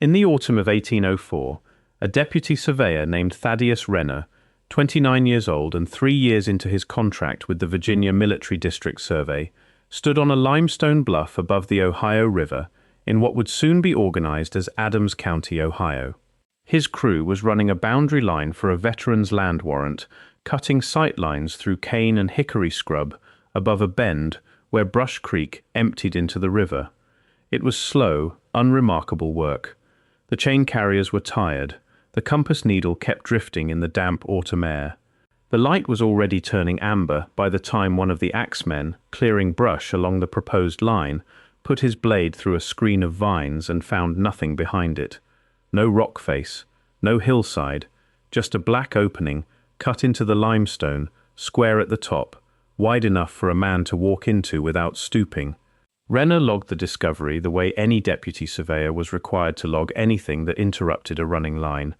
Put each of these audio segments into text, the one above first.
In the autumn of 1804, a deputy surveyor named Thaddeus Renner, 29 years old and 3 years into his contract with the Virginia Military District Survey, stood on a limestone bluff above the Ohio River in what would soon be organized as Adams County, Ohio. His crew was running a boundary line for a veteran's land warrant, cutting sight lines through cane and hickory scrub above a bend where Brush Creek emptied into the river. It was slow, unremarkable work. The chain carriers were tired. The compass needle kept drifting in the damp autumn air. The light was already turning amber by the time one of the axemen, clearing brush along the proposed line, put his blade through a screen of vines and found nothing behind it. No rock face, no hillside, just a black opening cut into the limestone, square at the top, wide enough for a man to walk into without stooping. Renner logged the discovery the way any deputy surveyor was required to log anything that interrupted a running line.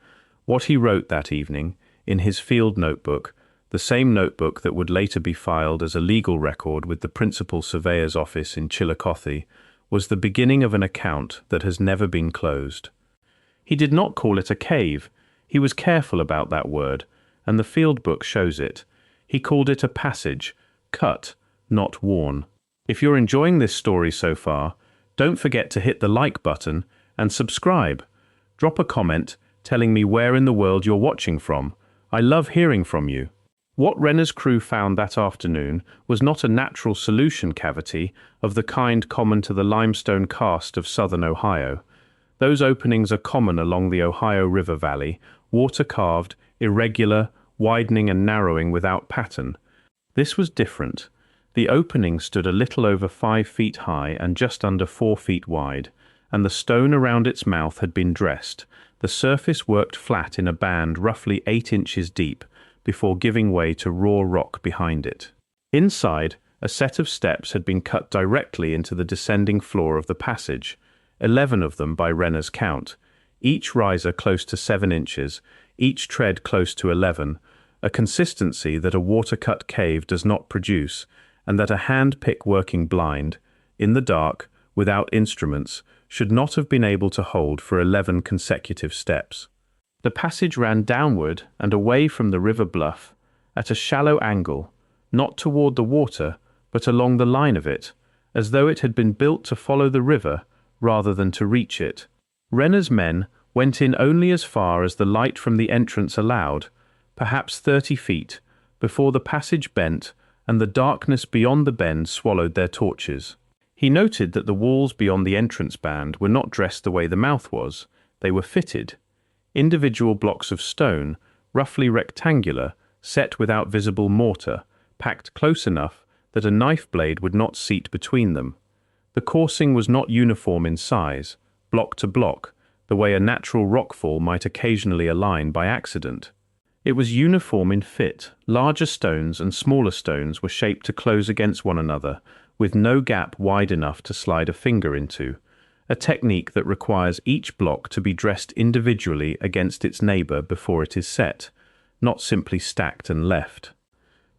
What he wrote that evening, in his field notebook, the same notebook that would later be filed as a legal record with the principal surveyor's office in Chillicothe, was the beginning of an account that has never been closed. He did not call it a cave. He was careful about that word, and the field book shows it. He called it a passage, cut, not worn. If you're enjoying this story so far, don't forget to hit the like button and subscribe. Drop a comment telling me where in the world you're watching from. I love hearing from you. What Renner's crew found that afternoon was not a natural solution cavity of the kind common to the limestone karst of southern Ohio. Those openings are common along the Ohio River Valley, water-carved, irregular, widening and narrowing without pattern. This was different. The opening stood a little over 5 feet high and just under 4 feet wide, and the stone around its mouth had been dressed. The surface worked flat in a band roughly 8 inches deep before giving way to raw rock behind it. Inside, a set of steps had been cut directly into the descending floor of the passage, 11 of them by Renner's count, each riser close to 7 inches, each tread close to 11, a consistency that a water-cut cave does not produce, and that a hand-pick working blind, in the dark, without instruments, should not have been able to hold for 11 consecutive steps. The passage ran downward and away from the river bluff, at a shallow angle, not toward the water, but along the line of it, as though it had been built to follow the river rather than to reach it. Renner's men went in only as far as the light from the entrance allowed, perhaps 30 feet, before the passage bent and the darkness beyond the bend swallowed their torches. He noted that the walls beyond the entrance band were not dressed the way the mouth was. They were fitted. Individual blocks of stone, roughly rectangular, set without visible mortar, packed close enough that a knife blade would not seat between them. The coursing was not uniform in size, block to block, the way a natural rockfall might occasionally align by accident. It was uniform in fit. Larger stones and smaller stones were shaped to close against one another, with no gap wide enough to slide a finger into, a technique that requires each block to be dressed individually against its neighbor before it is set, not simply stacked and left.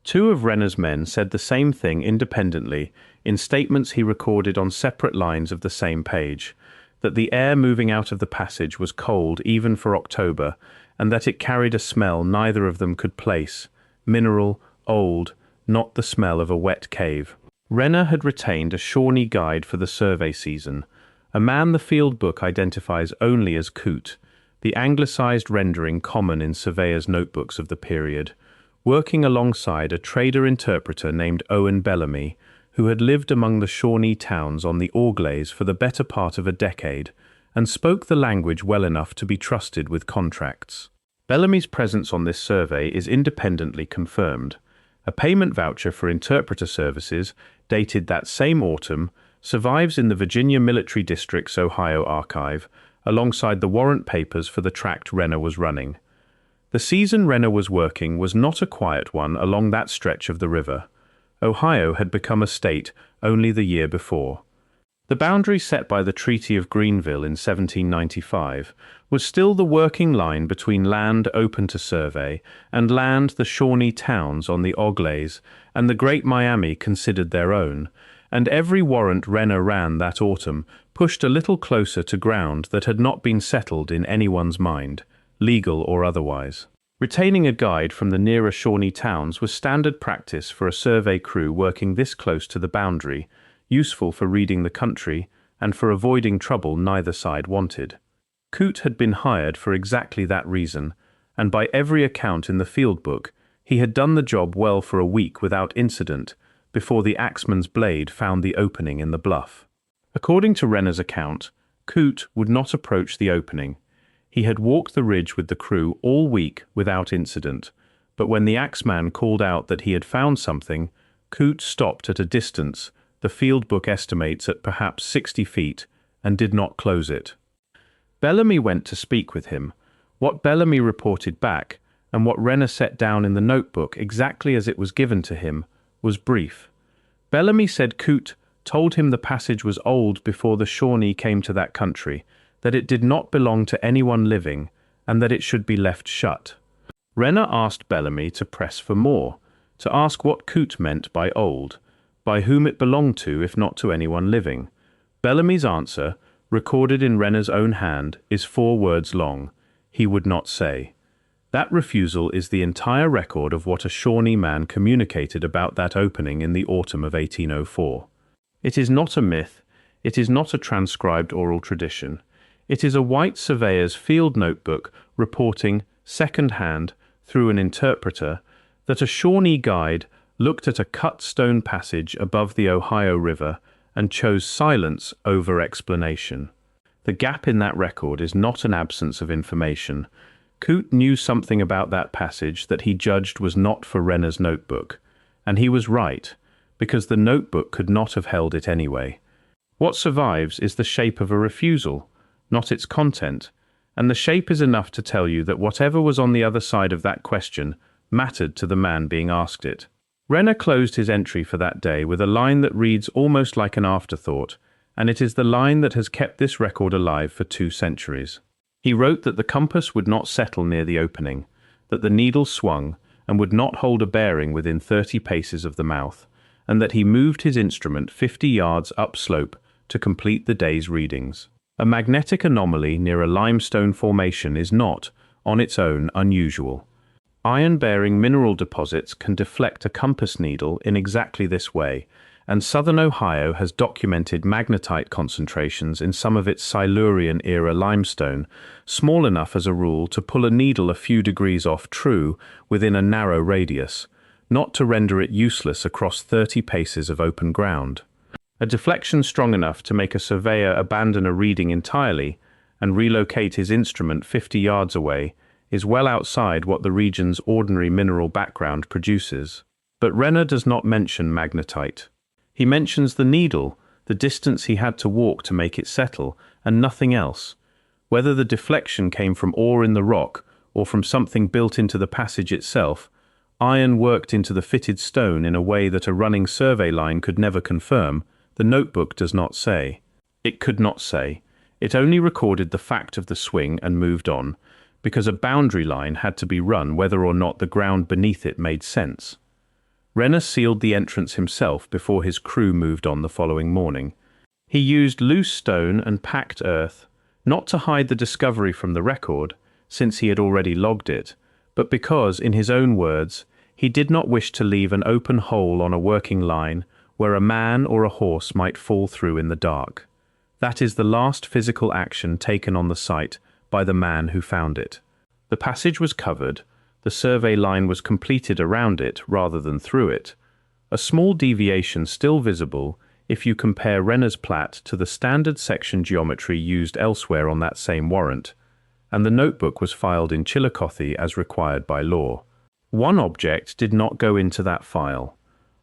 2 of Renner's men said the same thing independently in statements he recorded on separate lines of the same page, that the air moving out of the passage was cold even for October, and that it carried a smell neither of them could place, mineral, old, not the smell of a wet cave. Renner had retained a Shawnee guide for the survey season, a man the field book identifies only as Coote, the anglicized rendering common in surveyors' notebooks of the period, working alongside a trader-interpreter named Owen Bellamy, who had lived among the Shawnee towns on the Orglays for the better part of a decade, and spoke the language well enough to be trusted with contracts. Bellamy's presence on this survey is independently confirmed. A payment voucher for interpreter services, dated that same autumn, survives in the Virginia Military District's Ohio archive, alongside the warrant papers for the tract Renner was running. The season Renner was working was not a quiet one along that stretch of the river. Ohio had become a state only the year before. The boundary set by the Treaty of Greenville in 1795 was still the working line between land open to survey and land the Shawnee towns on the Orglays and the Great Miami considered their own, and every warrant Renner ran that autumn pushed a little closer to ground that had not been settled in anyone's mind, legal or otherwise. Retaining a guide from the nearer Shawnee towns was standard practice for a survey crew working this close to the boundary, useful for reading the country and for avoiding trouble neither side wanted. Coote had been hired for exactly that reason, and by every account in the field book, he had done the job well for a week without incident before the axeman's blade found the opening in the bluff. According to Renner's account, Coote would not approach the opening. He had walked the ridge with the crew all week without incident, but when the axeman called out that he had found something, Coote stopped at a distance the field book estimates at perhaps 60 feet and did not close it. Bellamy went to speak with him. What Bellamy reported back, and what Renner set down in the notebook exactly as it was given to him, was brief. Bellamy said Coote told him the passage was old before the Shawnee came to that country, that it did not belong to anyone living, and that it should be left shut. Renner asked Bellamy to press for more, to ask what Coote meant by old, by whom it belonged to if not to anyone living. Bellamy's answer, recorded in Renner's own hand, is 4 words long. He would not say. That refusal is the entire record of what a Shawnee man communicated about that opening in the autumn of 1804. It is not a myth, it is not a transcribed oral tradition. It is a white surveyor's field notebook reporting, second-hand, through an interpreter, that a Shawnee guide looked at a cut stone passage above the Ohio River and chose silence over explanation. The gap in that record is not an absence of information. Coote knew something about that passage that he judged was not for Renner's notebook, and he was right, because the notebook could not have held it anyway. What survives is the shape of a refusal, not its content, and the shape is enough to tell you that whatever was on the other side of that question mattered to the man being asked it. Renner closed his entry for that day with a line that reads almost like an afterthought, and it is the line that has kept this record alive for 2 centuries. He wrote that the compass would not settle near the opening, that the needle swung and would not hold a bearing within 30 paces of the mouth, and that he moved his instrument 50 yards upslope to complete the day's readings. A magnetic anomaly near a limestone formation is not, on its own, unusual. Iron-bearing mineral deposits can deflect a compass needle in exactly this way, and southern Ohio has documented magnetite concentrations in some of its Silurian-era limestone, small enough as a rule to pull a needle a few degrees off true within a narrow radius, not to render it useless across 30 paces of open ground. A deflection strong enough to make a surveyor abandon a reading entirely and relocate his instrument 50 yards away is well outside what the region's ordinary mineral background produces. But Renner does not mention magnetite. He mentions the needle, the distance he had to walk to make it settle, and nothing else. Whether the deflection came from ore in the rock or from something built into the passage itself, iron worked into the fitted stone in a way that a running survey line could never confirm, the notebook does not say. It could not say. It only recorded the fact of the swing and moved on, because a boundary line had to be run whether or not the ground beneath it made sense. Renner sealed the entrance himself before his crew moved on the following morning. He used loose stone and packed earth, not to hide the discovery from the record, since he had already logged it, but because, in his own words, he did not wish to leave an open hole on a working line where a man or a horse might fall through in the dark. That is the last physical action taken on the site by the man who found it. The passage was covered, the survey line was completed around it rather than through it, a small deviation still visible if you compare Renner's plat to the standard section geometry used elsewhere on that same warrant, and the notebook was filed in Chillicothe as required by law. One object did not go into that file.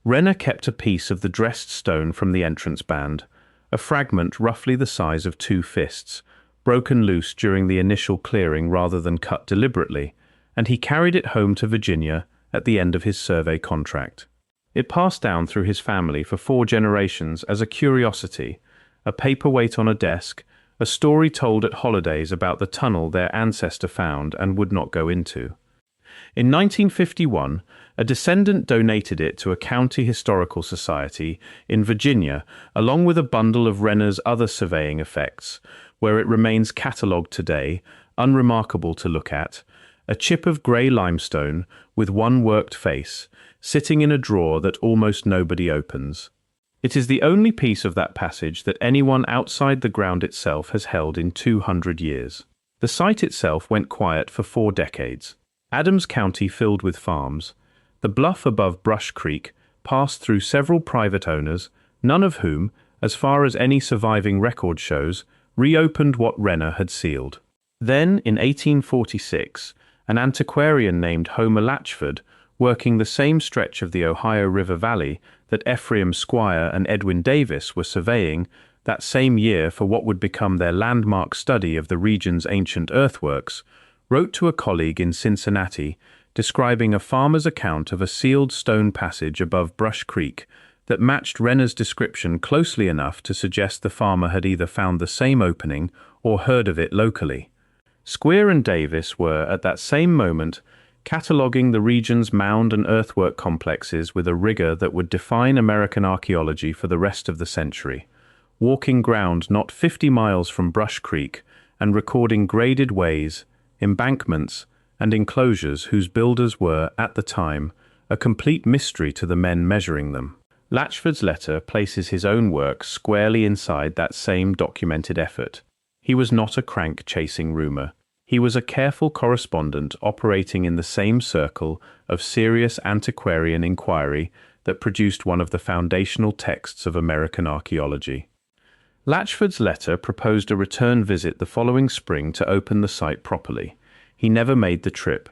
Renner kept a piece of the dressed stone from the entrance band, a fragment roughly the size of 2 fists, broken loose during the initial clearing rather than cut deliberately, and he carried it home to Virginia at the end of his survey contract. It passed down through his family for 4 generations as a curiosity, a paperweight on a desk, a story told at holidays about the tunnel their ancestor found and would not go into. In 1951, a descendant donated it to a county historical society in Virginia, along with a bundle of Renner's other surveying effects, where it remains catalogued today, unremarkable to look at, a chip of grey limestone with one worked face, sitting in a drawer that almost nobody opens. It is the only piece of that passage that anyone outside the ground itself has held in 200 years. The site itself went quiet for 4 decades. Adams County filled with farms. The bluff above Brush Creek passed through several private owners, none of whom, as far as any surviving record shows, reopened what Renner had sealed. Then, in 1846, an antiquarian named Homer Latchford, working the same stretch of the Ohio River Valley that Ephraim Squire and Edwin Davis were surveying that same year for what would become their landmark study of the region's ancient earthworks, wrote to a colleague in Cincinnati describing a farmer's account of a sealed stone passage above Brush Creek that matched Renner's description closely enough to suggest the farmer had either found the same opening or heard of it locally. Squire and Davis were, at that same moment, cataloguing the region's mound and earthwork complexes with a rigor that would define American archaeology for the rest of the century, walking ground not 50 miles from Brush Creek and recording graded ways, embankments, and enclosures whose builders were, at the time, a complete mystery to the men measuring them. Latchford's letter places his own work squarely inside that same documented effort. He was not a crank chasing rumor. He was a careful correspondent operating in the same circle of serious antiquarian inquiry that produced one of the foundational texts of American archaeology. Latchford's letter proposed a return visit the following spring to open the site properly. He never made the trip.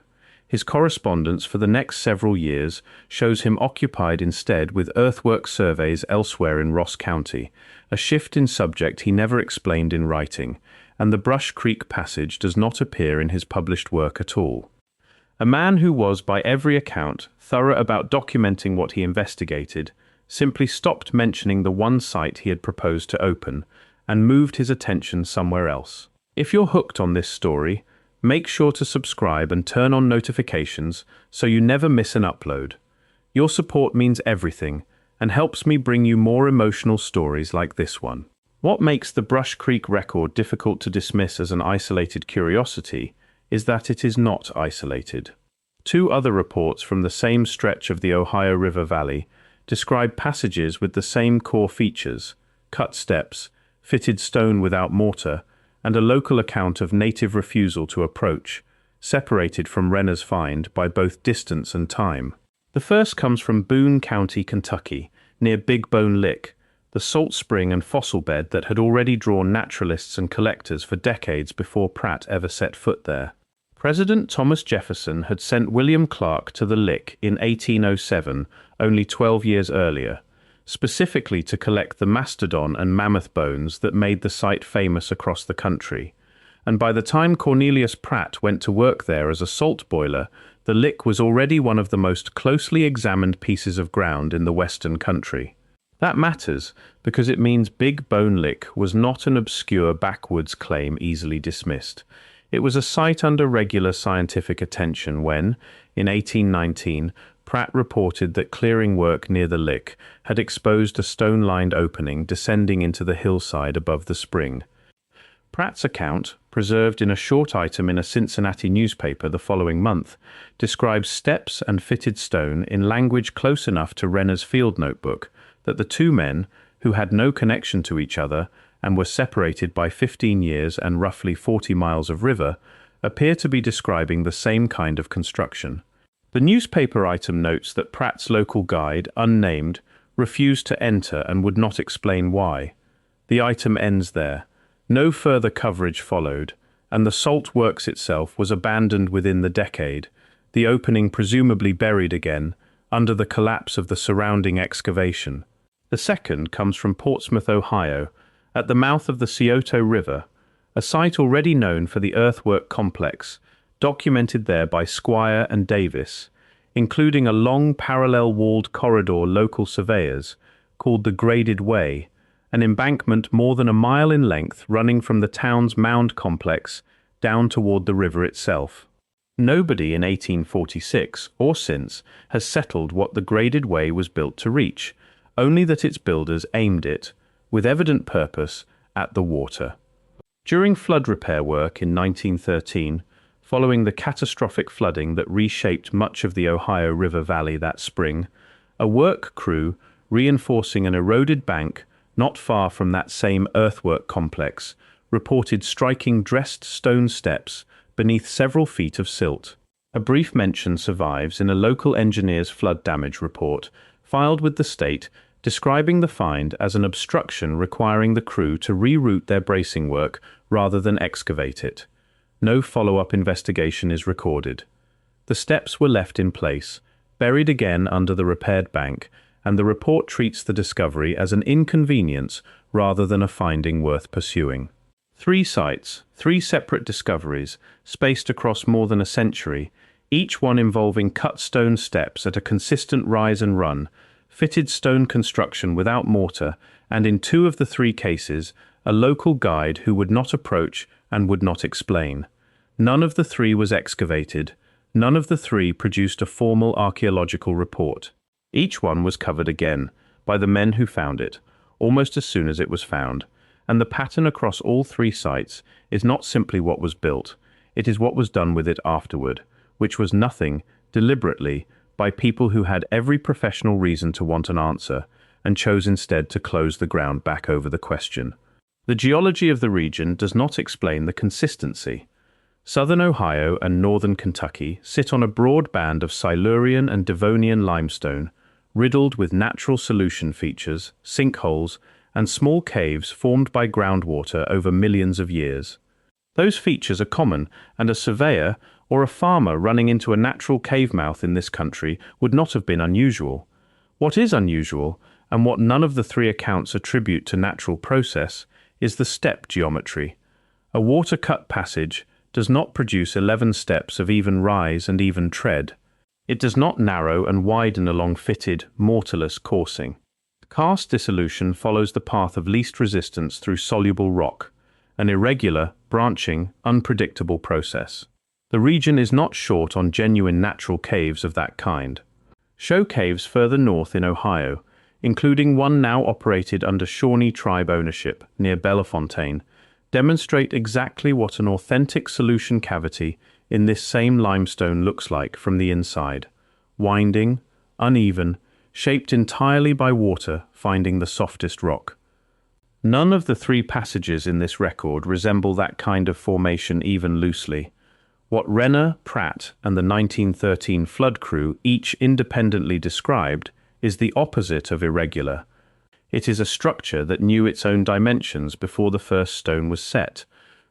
His correspondence for the next several years shows him occupied instead with earthwork surveys elsewhere in Ross County, a shift in subject he never explained in writing, and the Brush Creek passage does not appear in his published work at all. A man who was, by every account, thorough about documenting what he investigated, simply stopped mentioning the one site he had proposed to open and moved his attention somewhere else. If you're hooked on this story, make sure to subscribe and turn on notifications so you never miss an upload. Your support means everything and helps me bring you more emotional stories like this one. What makes the Brush Creek record difficult to dismiss as an isolated curiosity is that it is not isolated. 2 other reports from the same stretch of the Ohio River Valley describe passages with the same core features: cut steps, fitted stone without mortar, and a local account of native refusal to approach, separated from Renner's find by both distance and time. The first comes from Boone County, Kentucky, near Big Bone Lick, the salt spring and fossil bed that had already drawn naturalists and collectors for decades before Pratt ever set foot there. President Thomas Jefferson had sent William Clark to the Lick in 1807, only 12 years earlier, specifically to collect the mastodon and mammoth bones that made the site famous across the country. And by the time Cornelius Pratt went to work there as a salt boiler, the Lick was already one of the most closely examined pieces of ground in the western country. That matters because it means Big Bone Lick was not an obscure backwoods claim easily dismissed. It was a site under regular scientific attention when, in 1819, Pratt reported that clearing work near the Lick had exposed a stone-lined opening descending into the hillside above the spring. Pratt's account, preserved in a short item in a Cincinnati newspaper the following month, describes steps and fitted stone in language close enough to Renner's field notebook that the 2 men, who had no connection to each other and were separated by 15 years and roughly 40 miles of river, appear to be describing the same kind of construction. The newspaper item notes that Pratt's local guide, unnamed, refused to enter and would not explain why. The item ends there. No further coverage followed, and the salt works itself was abandoned within the decade, the opening presumably buried again, under the collapse of the surrounding excavation. The second comes from Portsmouth, Ohio, at the mouth of the Scioto River, a site already known for the earthwork complex, documented there by Squire and Davis, including a long parallel-walled corridor local surveyors, called the Graded Way, an embankment more than a mile in length running from the town's mound complex down toward the river itself. Nobody in 1846 or since has settled what the graded way was built to reach, only that its builders aimed it, with evident purpose, at the water. During flood repair work in 1913, following the catastrophic flooding that reshaped much of the Ohio River Valley that spring, a work crew reinforcing an eroded bank not far from that same earthwork complex reported striking dressed stone steps beneath several feet of silt. A brief mention survives in a local engineer's flood damage report filed with the state describing the find as an obstruction requiring the crew to reroute their bracing work rather than excavate it. No follow-up investigation is recorded. The steps were left in place, buried again under the repaired bank, and the report treats the discovery as an inconvenience rather than a finding worth pursuing. 3 sites, 3 separate discoveries, spaced across more than a century, each one involving cut stone steps at a consistent rise and run, fitted stone construction without mortar, and in 2 of the 3 cases, a local guide who would not approach and would not explain. None of the 3 was excavated. None of the 3 produced a formal archaeological report. Each one was covered again by the men who found it, almost as soon as it was found. And the pattern across all 3 sites is not simply what was built, it is what was done with it afterward, which was nothing, deliberately, by people who had every professional reason to want an answer, and chose instead to close the ground back over the question. The geology of the region does not explain the consistency. Southern Ohio and northern Kentucky sit on a broad band of Silurian and Devonian limestone, riddled with natural solution features, sinkholes, and small caves formed by groundwater over millions of years. Those features are common, and a surveyor or a farmer running into a natural cave mouth in this country would not have been unusual. What is unusual, and what none of the 3 accounts attribute to natural process, is the step geometry. A water-cut passage does not produce 11 steps of even rise and even tread. It does not narrow and widen along fitted, mortarless coursing. Karst dissolution follows the path of least resistance through soluble rock, an irregular, branching, unpredictable process. The region is not short on genuine natural caves of that kind. Show caves further north in Ohio, including one now operated under Shawnee tribe ownership near Bellefontaine, demonstrate exactly what an authentic solution cavity in this same limestone looks like from the inside: winding, uneven, shaped entirely by water finding the softest rock. None of the 3 passages in this record resemble that kind of formation even loosely. What Renner, Pratt, and the 1913 flood crew each independently described is the opposite of irregular. It is a structure that knew its own dimensions before the first stone was set,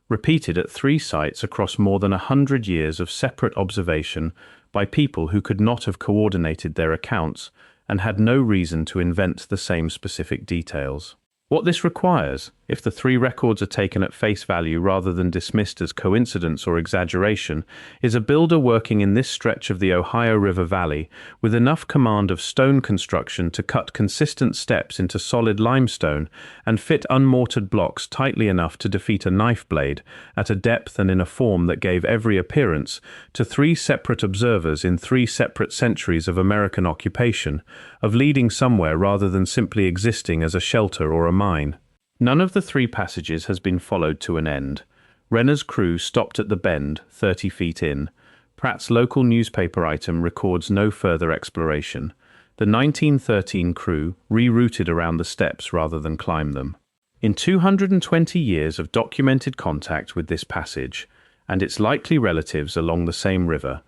repeated at 3 sites across more than 100 years of separate observation by people who could not have coordinated their accounts and had no reason to invent the same specific details. What this requires, if the 3 records are taken at face value rather than dismissed as coincidence or exaggeration, is a builder working in this stretch of the Ohio River Valley with enough command of stone construction to cut consistent steps into solid limestone and fit unmortared blocks tightly enough to defeat a knife blade at a depth and in a form that gave every appearance to 3 separate observers in 3 separate centuries of American occupation, of leading somewhere rather than simply existing as a shelter or a mine. None of the 3 passages has been followed to an end. Renner's crew stopped at the bend, 30 feet in. Pratt's local newspaper item records no further exploration. The 1913 crew rerouted around the steps rather than climbed them. In 220 years of documented contact with this passage, and its likely relatives along the same river,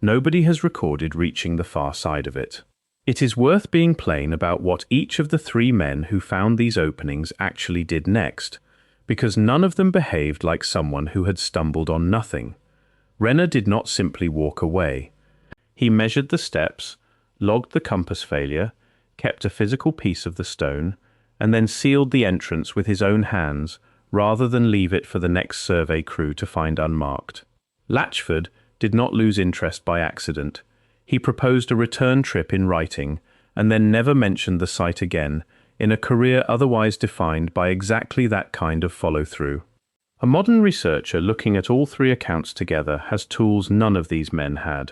nobody has recorded reaching the far side of it. It is worth being plain about what each of the 3 men who found these openings actually did next, because none of them behaved like someone who had stumbled on nothing. Renner did not simply walk away. He measured the steps, logged the compass failure, kept a physical piece of the stone, and then sealed the entrance with his own hands rather than leave it for the next survey crew to find unmarked. Latchford did not lose interest by accident. He proposed a return trip in writing, and then never mentioned the site again, in a career otherwise defined by exactly that kind of follow-through. A modern researcher looking at all three accounts together has tools none of these men had.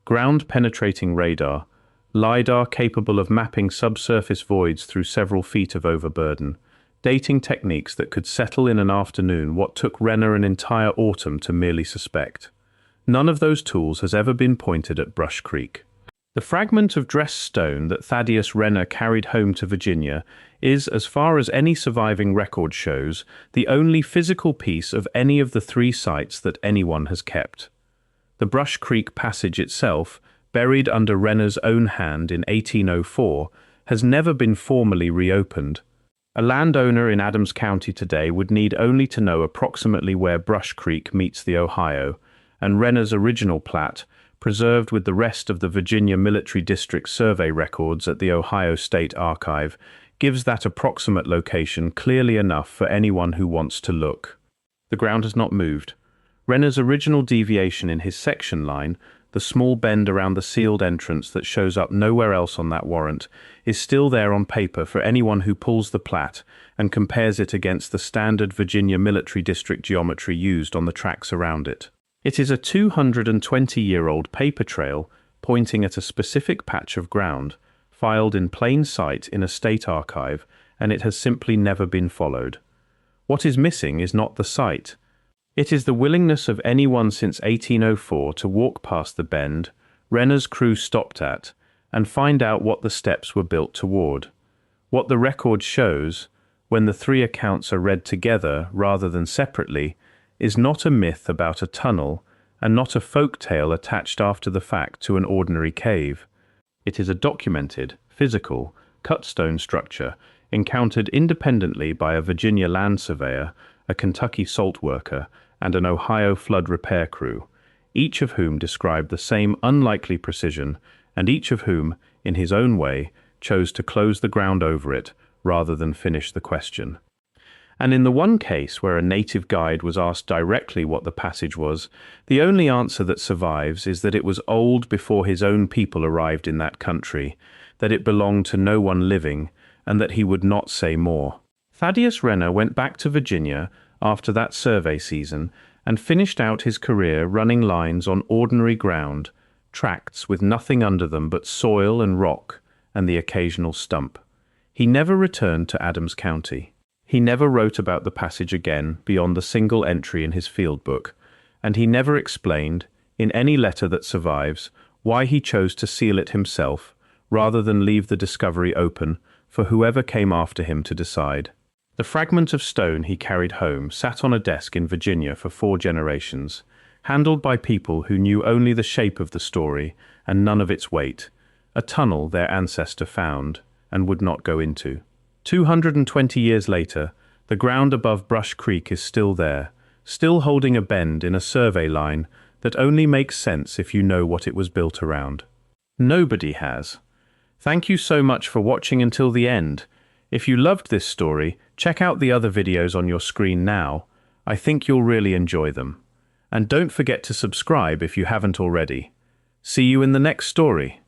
Ground-penetrating radar, LiDAR capable of mapping subsurface voids through several feet of overburden, dating techniques that could settle in an afternoon what took Renner an entire autumn to merely suspect. None of those tools has ever been pointed at Brush Creek. The fragment of dressed stone that Thaddeus Renner carried home to Virginia is, as far as any surviving record shows, the only physical piece of any of the three sites that anyone has kept. The Brush Creek passage itself, buried under Renner's own hand in 1804, has never been formally reopened. A landowner in Adams County today would need only to know approximately where Brush Creek meets the Ohio, and Renner's original plat, preserved with the rest of the Virginia Military District Survey records at the Ohio State Archive, gives that approximate location clearly enough for anyone who wants to look. The ground has not moved. Renner's original deviation in his section line, the small bend around the sealed entrance that shows up nowhere else on that warrant, is still there on paper for anyone who pulls the plat and compares it against the standard Virginia Military District geometry used on the tracks around it. It is a 220-year-old paper trail pointing at a specific patch of ground, filed in plain sight in a state archive, and it has simply never been followed. What is missing is not the site. It is the willingness of anyone since 1804 to walk past the bend Renner's crew stopped at and find out what the steps were built toward. What the record shows, when the three accounts are read together rather than separately, is not a myth about a tunnel and not a folk tale attached after the fact to an ordinary cave. It is a documented, physical, cut stone structure encountered independently by a Virginia land surveyor, a Kentucky salt worker, and an Ohio flood repair crew, each of whom described the same unlikely precision, and each of whom, in his own way, chose to close the ground over it rather than finish the question. And in the one case where a native guide was asked directly what the passage was, the only answer that survives is that it was old before his own people arrived in that country, that it belonged to no one living, and that he would not say more. Thaddeus Renner went back to Virginia after that survey season and finished out his career running lines on ordinary ground, tracts with nothing under them but soil and rock and the occasional stump. He never returned to Adams County. He never wrote about the passage again beyond the single entry in his field book, and he never explained, in any letter that survives, why he chose to seal it himself rather than leave the discovery open for whoever came after him to decide. The fragment of stone he carried home sat on a desk in Virginia for 4 generations, handled by people who knew only the shape of the story and none of its weight, a tunnel their ancestor found and would not go into. 220 years later, the ground above Brush Creek is still there, still holding a bend in a survey line that only makes sense if you know what it was built around. Nobody has. Thank you so much for watching until the end. If you loved this story, check out the other videos on your screen now. I think you'll really enjoy them. And don't forget to subscribe if you haven't already. See you in the next story.